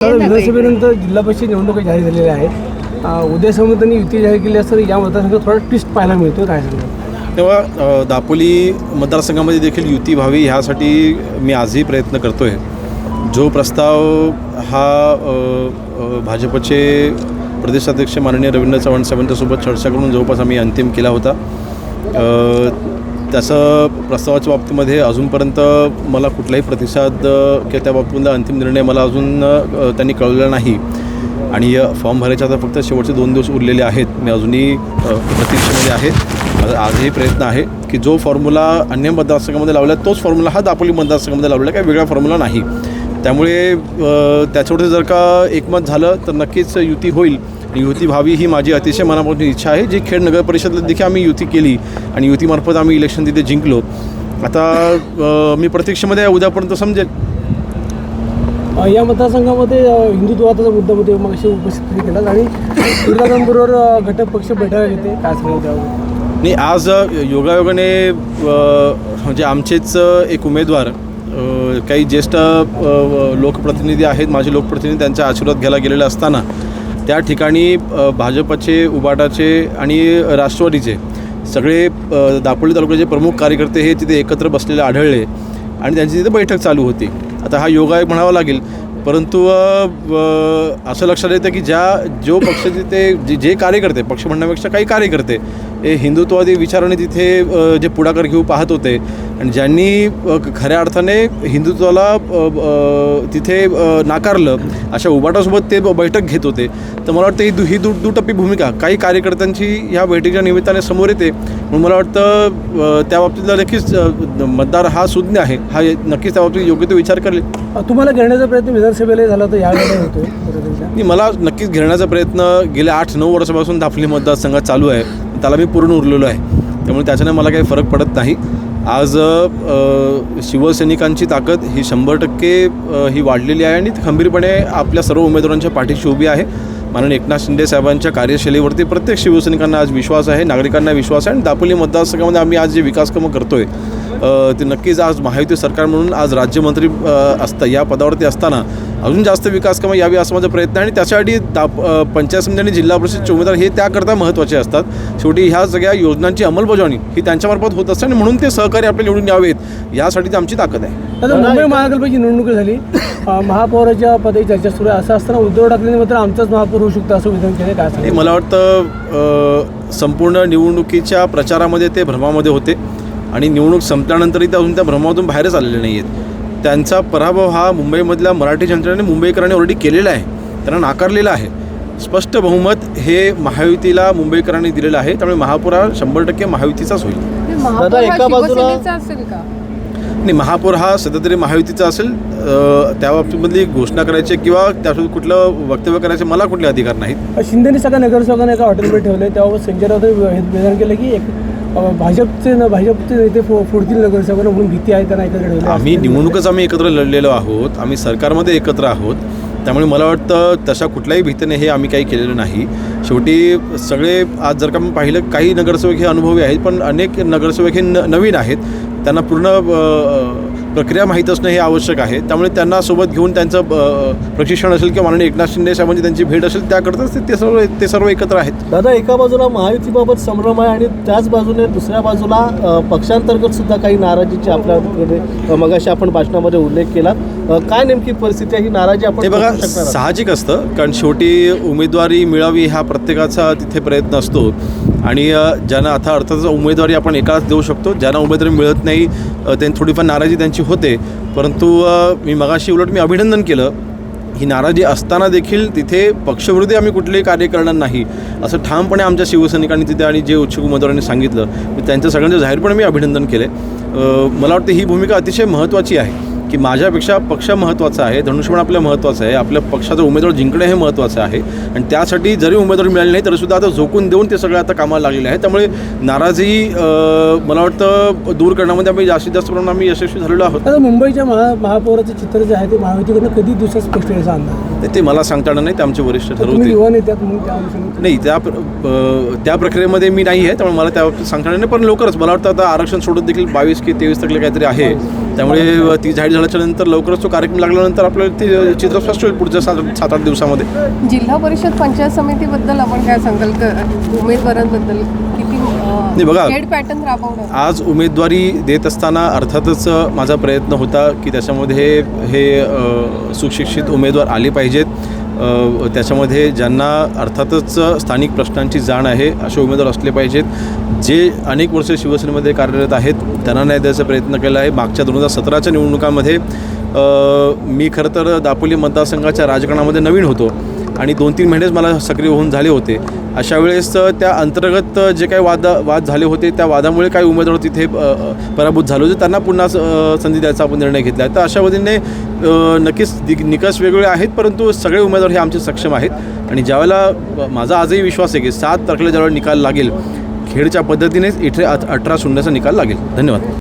विधानसभेनंतर जिल्हा परिषद निवडणुका जाहीर झालेल्या आहेत. उद्या समोर युती जाहीर केली असताना या मतदारसंघात थोडा ट्विस्ट पाहायला मिळतो. काय सांगतो? तेव्हा दापोली मतदारसंघामध्ये देखील युती व्हावी ह्यासाठी मी आजही प्रयत्न करतो आहे. जो प्रस्ताव हा भाजपचे प्रदेशाध्यक्ष माननीय रवींद्र चव्हाण साहेबांच्यासोबत चर्चा करून जवळपास आम्ही अंतिम केला होता. त्याचं प्रस्तावाच्या बाबतीमध्ये अजूनपर्यंत मला कुठलाही प्रतिसाद किंवा त्या बाबतीतला अंतिम निर्णय मला अजून त्यांनी कळवलेला नाही. आणि फॉर्म भरायचे आता फक्त शेवटचे 2 दिवस उरलेले आहेत. मी अजूनही प्रतीक्षेमध्ये आहे. माझा आजही प्रयत्न आहे की जो फॉर्म्युला अन्य मतदारसंघामध्ये लावला तोच फॉर्म्युला हा दापोली मतदारसंघामध्ये लावलेला, काही वेगळा फॉर्म्युला नाही. त्यामुळे त्याच्यावरती जर का एकमत झालं तर नक्कीच युती होईल. युती व्हावी ही माझी अतिशय मनापासून इच्छा आहे. जी खेड नगर परिषदेला देखील आम्ही युती केली आणि युतीमार्फत आम्ही इलेक्शन तिथे जिंकलो. आता मी प्रतीक्षेमध्ये उद्यापर्यंत समजेल. या मतदारसंघामध्ये हिंदुत्वाचा मुद्दा मग असे उपस्थित केला आणि विरोधकांबरोबर घटक पक्ष बैठका घेते. काय सांगू त्यावर? नाही, आज योगायोगाने म्हणजे आमचेच एक उमेदवार काही ज्येष्ठ लोकप्रतिनिधी आहेत, माझे लोकप्रतिनिधी, त्यांचा आशीर्वाद घ्यायला गेलेले असताना त्या ठिकाणी भाजपचे, उबाटाचे आणि राष्ट्रवादीचे सगळे दापोली तालुक्याचे प्रमुख कार्यकर्ते हे तिथे एकत्र बसलेले आढळले आणि त्यांची तिथे बैठक चालू होती. आता हा योगायोग म्हणावा लागेल, परंतु असं लक्षात येतं की जो पक्ष तिथे जे कार्यकर्ते, पक्ष म्हणण्यापेक्षा काही कार्यकर्ते हे हिंदुत्ववादी विचाराने तिथे जे पुढाकार घेऊ पाहत होते आणि ज्यांनी खऱ्या अर्थाने हिंदुत्वाला तिथे नाकारलं, अशा उबाटासोबत ते बैठक घेत होते. तर मला वाटतं ही दुटप्पी भूमिका काही कार्यकर्त्यांची ह्या बैठकीच्या निमित्ताने समोर येते. म्हणून मला वाटतं त्या बाबतीतला नक्कीच मतदार हा सुज्ञ आहे, हा नक्कीच त्या बाबतीत योग्य तो विचार करेल. तुम्हाला घेण्याचा प्रयत्न विधानसभेला झाला तर यावेळेला होतोय? मला नक्कीच घेण्याचा प्रयत्न गेल्या 8-9 वर्षापासून दापोली मतदारसंघात चालू आहे. त्याला मी पूर्ण उरलेलो आहे. त्यामुळे त्याच्याने मला काही फरक पडत नाही. आज शिवसैनिकांची ताकद ही 100% ही वाढलेली आहे आणि खंबीरपणे आपल्या सर्व उमेदवारांच्या पाठीशी उभी आहे. माननीय एकनाथ शिंदे साहेबांच्या कार्यशैलीवरती प्रत्येक शिवसैनिकांना आज विश्वास आहे, नागरिकांना विश्वास आहे. आणि दापोली मतदारसंघामध्ये आम्ही आज जे विकास कामं करतो आहे ते नक्कीच आज महायुती सरकार म्हणून आज राज्यमंत्री या पदावरती असताना अजून जास्त विकास कामं यावी असा माझा प्रयत्न आहे. आणि त्यासाठी पंचायत समिती आणि जिल्हा परिषदचे उमेदवार हे त्याकरता महत्त्वाचे असतात. शेवटी ह्या सगळ्या योजनांची अंमलबजावणी ही त्यांच्यामार्फत होत असते आणि म्हणून ते सहकारी आपले निवडून यावेत यासाठी आमची ताकद आहे. आता मुंबई महानगरपालिकेची निवडणूक झाली, महापौराच्या पदाची चर्चा सुरू आहे. असं असताना उद्धव ठाकरेंनी मात्र आमचाच महापौर होऊ शकतो असं विधान केलं. काय सांगते? मला वाटतं संपूर्ण निवडणुकीच्या प्रचारामध्ये ते भ्रमामध्ये होते आणि निवडणूक संपल्यानंतरही ते अजून त्या भ्रमातून बाहेरच आलेले नाही आहेत. त्यांचा पराभव हा मुंबईमधल्या मराठी जनतेने मुंबईकरांनी ऑलरेडी केलेला आहे, त्यांना नाकारलेला आहे. स्पष्ट बहुमत हे महायुतीला मुंबईकरांनी दिलेलं आहे. त्यामुळे महापौर हा 100% महायुतीचाच होईल. दादा, एका बाजूला नाही, महापौर हा सध्या तरी महायुतीचा असेल. त्या बाबतीमधली घोषणा करायची किंवा त्यासोबत कुठलं वक्तव्य करायचे मला कुठले अधिकार नाहीत. शिंदेनी सगळ्या नगरसेवकांना एका हॉटेलमध्ये ठेवलं आहे. त्यावर संजय राऊत विधान केलं की भाजपचे नेते फोडतील नगरसेवकांना म्हणून भीती आहे, त्यांना एकत्र ठेवलं. आम्ही एकत्र लढलेलो आहोत, आम्ही सरकारमध्ये एकत्र आहोत. त्यामुळे मला वाटतं तशा कुठल्याही भीतीने हे आम्ही काही केलेलं नाही. शेवटी सगळे आज जर का मी पाहिलं काही नगरसेवक हे अनुभवी आहेत, पण अनेक नगरसेवक हे नवीन आहेत. त्यांना पूर्ण प्रक्रिया माहीत असणं हे आवश्यक आहे. त्यामुळे त्यांना सोबत घेऊन त्यांचं प्रशिक्षण असेल किंवा माननीय एकनाथ शिंदे साहेबांची त्यांची भेट असेल त्याकरताच ते सर्व एकत्र आहेत. दादा, एका बाजूला महायुतीबाबत संभ्रम आहे आणि त्याच बाजूने दुसऱ्या बाजूला पक्षांतर्गत सुद्धा काही नाराजीची आपल्याकडे मगाशी आपण भाषणामध्ये उल्लेख केला. काय नेमकी परिस्थिती आहे? ही नाराजी आपण बघा, साहजिक असतं, कारण शेवटी उमेदवारी मिळावी हा प्रत्येकाचा तिथे प्रयत्न असतो. आणि ज्यांना आता अर्थातच उमेदवारी आपण एकाच देऊ शकतो, ज्यांना उमेदवारी मिळत नाही त्यांनी थोडीफार नाराजी त्यांची होते. परंतु मी मगाशी उलट मी अभिनंदन केलं. ही नाराजी असताना देखील तिथे पक्षविरोधी आम्ही कुठलेही कार्य करणार नाही असं ठामपणे आमच्या शिवसैनिकांनी तिथे आणि जे उत्सुक उमेदवारांनी सांगितलं. मी त्यांचं सगळ्यांचं जाहीरपणे मी अभिनंदन केले. मला वाटतं ही भूमिका अतिशय महत्त्वाची आहे की माझ्यापेक्षा पक्ष महत्त्वाचा आहे, धनुष्यबाण आपलं महत्त्वाचं आहे, आपल्या पक्षाचा उमेदवार जिंकणे हे महत्त्वाचं आहे. आणि त्यासाठी जरी उमेदवारी मिळाली नाही तरीसुद्धा आता झोकून देऊन ते सगळं आता कामाला लागलेले आहे. त्यामुळे नाराजी मला वाटतं दूर करण्यामध्ये आम्ही जास्तीत जास्त प्रमाणात आम्ही यशस्वी झालेलो आहोत. आता मुंबईच्या महापौराचं चित्र जे आहे ते महायुतीकडनं कधी दिवसात स्पष्ट यायचा अंदाज? ते मला सांगता येणार नाही, ते आमचे वरिष्ठ तुम्ही ठरवतील. युवा नेत्यात म्हणून त्या अनुषंगाने नाही त्या प्रक्रियेमध्ये मी नाही आहे, त्यामुळे मला त्या सांगता येणार नाही. पण लवकरच मला वाटतं आता आरक्षण सोडून देखील 22 की 23 तारखेला काहीतरी आहे, त्यामुळे ती जाहीर झाल्याच्या नंतर लवकरच तो कार्यक्रम लागल्यानंतर आपल्याला ते चित्र स्पष्ट होईल पुढच्या 7-8 दिवसामध्ये. जिल्हा परिषद पंचायत समितीबद्दल आपण काय सांगाल? उमेदवारांबद्दल किती बघा, हेड पॅटर्न राबवणार? आज उमेदवारी देत असताना अर्थातच माझा प्रयत्न होता की त्याच्यामध्ये हे सुशिक्षित उमेदवार आले पाहिजेत. त्याच्यामध्ये ज्यांना अर्थातच स्थानिक प्रश्नांची जाण आहे असे उमेदवार असले पाहिजेत. जे अनेक वर्ष शिवसेनेमध्ये कार्यरत आहेत त्यांना न्याय द्यायचा प्रयत्न केला आहे. मागच्या 2017च्या निवडणुकामध्ये मी खरं तर दापोली मतदारसंघाच्या राजकारणामध्ये नवीन होतो आणि 2-3 महिनेच मला सक्रिय होऊन झाले होते. अशा वेळेस त्या अंतर्गत जे काही वाद झाले होते त्या वादामुळे काही उमेदवार तिथे पराभूत झाले होते, त्यांना पुन्हा संधी द्यायचा आपण निर्णय घेतला आहे. तर अशा पद्धतीने नक्कीच निकष वेगवेगळे आहेत, परंतु सगळे उमेदवार हे आमचे सक्षम आहेत. आणि ज्यावेळेला माझा आजही विश्वास आहे की 7 तारखेला ज्यावेळेला निकाल लागेल खेडच्या पद्धतीनेच इथे 18-0चा निकाल लागेल. धन्यवाद.